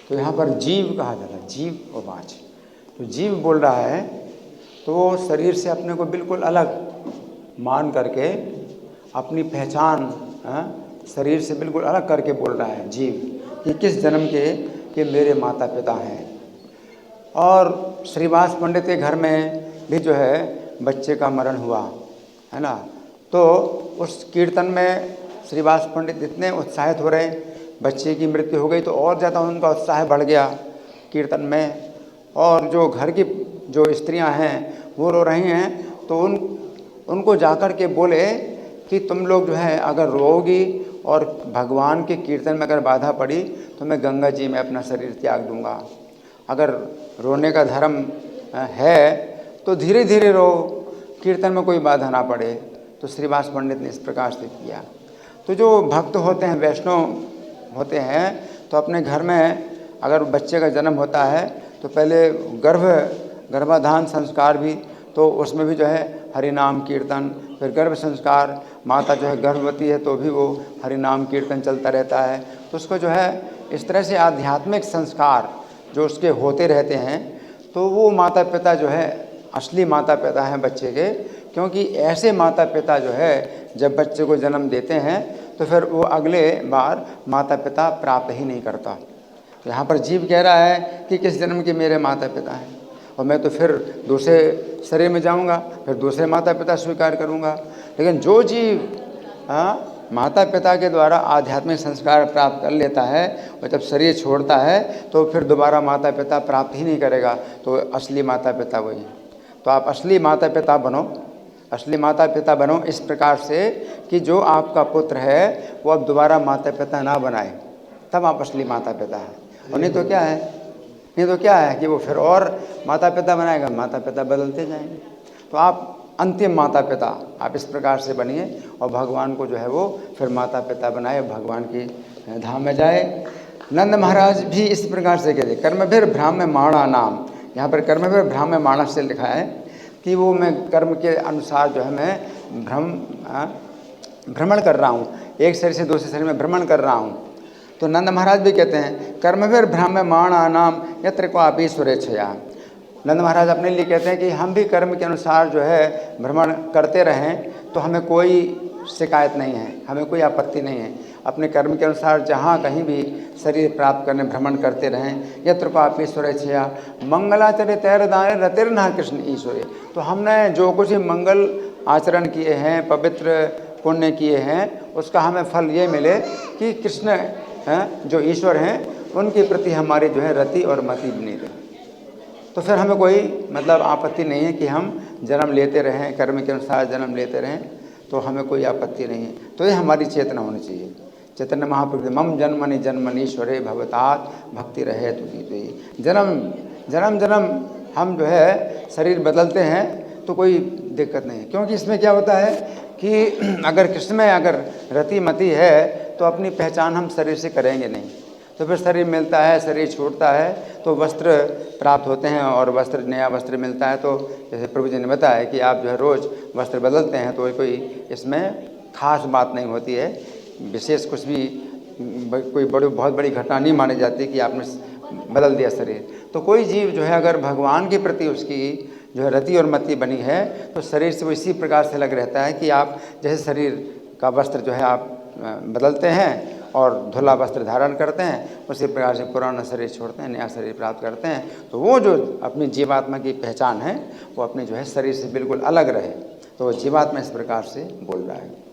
तो यहाँ पर जीव कहा जाता है, जीव और वाच। तो जीव बोल रहा है तो वो शरीर से अपने को बिल्कुल अलग मान करके अपनी पहचान शरीर से बिल्कुल अलग करके बोल रहा है जीव कि किस जन्म के मेरे माता पिता हैं। और श्रीवास पंडित के घर में भी जो है बच्चे का मरण हुआ है ना, तो उस कीर्तन में श्रीवास पंडित इतने उत्साहित हो रहे, बच्चे की मृत्यु हो गई तो और ज़्यादा उनका उत्साह बढ़ गया कीर्तन में। और जो घर की जो स्त्रियां हैं वो रो रही हैं, तो उनको जाकर के बोले कि तुम लोग जो है अगर रोओगी और भगवान के कीर्तन में अगर बाधा पड़ी तो मैं गंगा जी में अपना शरीर त्याग दूंगा। अगर रोने का धर्म है तो धीरे धीरे रो, कीर्तन में कोई बाधा ना पड़े। तो श्रीवास पंडित ने इस प्रकार से किया। तो जो भक्त होते हैं, वैष्णव होते हैं, तो अपने घर में अगर बच्चे का जन्म होता है तो पहले गर्भाधान संस्कार भी, तो उसमें भी जो है हरि नाम कीर्तन, फिर गर्भ संस्कार, माता जो है गर्भवती है तो भी वो हरि नाम कीर्तन चलता रहता है। तो उसको जो है इस तरह से आध्यात्मिक संस्कार जो उसके होते रहते हैं, तो वो माता पिता जो है असली माता पिता हैं बच्चे के। क्योंकि ऐसे माता पिता जो है जब बच्चे को जन्म देते हैं तो फिर वो अगले बार माता पिता प्राप्त ही नहीं करता। तो यहाँ पर जीव कह रहा है कि किस जन्म के मेरे माता पिता हैं, और मैं तो फिर दूसरे शरीर में जाऊँगा, फिर दूसरे माता पिता स्वीकार करूँगा। लेकिन जो जीव माता पिता के द्वारा आध्यात्मिक संस्कार प्राप्त कर लेता है और जब शरीर छोड़ता है तो फिर दोबारा माता पिता प्राप्त ही नहीं करेगा। तो असली माता पिता वही हैं। तो आप असली माता पिता बनो, असली माता पिता बनो इस प्रकार से कि जो आपका पुत्र है वो अब दोबारा माता पिता ना बनाए, तब आप असली माता पिता हैं। और नहीं तो क्या है, नहीं तो क्या है कि वो फिर और माता पिता बनाएगा, माता पिता बदलते जाएंगे। तो आप अंतिम माता पिता आप इस प्रकार से बनिए और भगवान को जो है वो फिर माता पिता बनाए, भगवान की धाम में जाए। नंद महाराज भी इस प्रकार से कहते, कर्मभिर भ्राम्यमाणा नाम। यहाँ पर कर्मभिर भ्राम्यमाणा से लिखा है कि वो मैं कर्म के अनुसार जो है मैं भ्रमण कर रहा हूँ, एक शरीर से दूसरे शरीर में भ्रमण कर रहा हूँ। तो नंद महाराज भी कहते हैं कर्मभिर भ्राम्यमाणा नाम यत्र क्वापि सुरेच्छया। नंद महाराज अपने लिए कहते हैं कि हम भी कर्म के अनुसार जो है भ्रमण करते रहें तो हमें कोई शिकायत नहीं है, हमें कोई आपत्ति नहीं है। अपने कर्म के अनुसार जहाँ कहीं भी शरीर प्राप्त करने भ्रमण करते रहें। यत्र क्वापि सुरेच्छया मंगलाचरितैर्दाने रतिर्न कृष्ण ईश्वरे। तो हमने जो कुछ मंगल आचरण किए हैं, पवित्र पुण्य किए हैं, उसका हमें फल ये मिले कि कृष्ण जो ईश्वर हैं उनके प्रति हमारी जो है रति और मति बनी रहे। तो फिर हमें कोई मतलब आपत्ति नहीं है कि हम जन्म लेते रहें, कर्म के अनुसार जन्म लेते रहें, तो हमें कोई आपत्ति नहीं है। तो ये हमारी चेतना होनी चाहिए। चैतन्य महाप्रभु मम जन्मनि जन्मनीश्वरे भवतात भक्ति रहे तो जन्म जन्म हम जो है शरीर बदलते हैं तो कोई दिक्कत नहीं है। क्योंकि इसमें क्या होता है कि अगर कृष्ण में अगर रति मति है तो अपनी पहचान हम शरीर से करेंगे नहीं। तो फिर शरीर मिलता है, शरीर छूटता है तो वस्त्र प्राप्त होते हैं और वस्त्र नया वस्त्र मिलता है। तो जैसे प्रभु जी ने बताया कि आप जो है रोज़ वस्त्र बदलते हैं, तो कोई इसमें खास बात नहीं होती है, विशेष कुछ भी कोई बहुत बड़ी घटना नहीं मानी जाती कि आपने बदल दिया शरीर। तो कोई जीव जो है अगर भगवान के प्रति उसकी जो है रति और मति बनी है तो शरीर से वो इसी प्रकार से लग रहता है कि आप जैसे शरीर का वस्त्र जो है आप बदलते हैं और धुला वस्त्र धारण करते हैं, उसी प्रकार से पुराना शरीर छोड़ते हैं, नया शरीर प्राप्त करते हैं। तो वो जो अपनी जीवात्मा की पहचान है वो अपनी जो है शरीर से बिल्कुल अलग रहे। तो जीवात्मा इस प्रकार से बोल रहा है।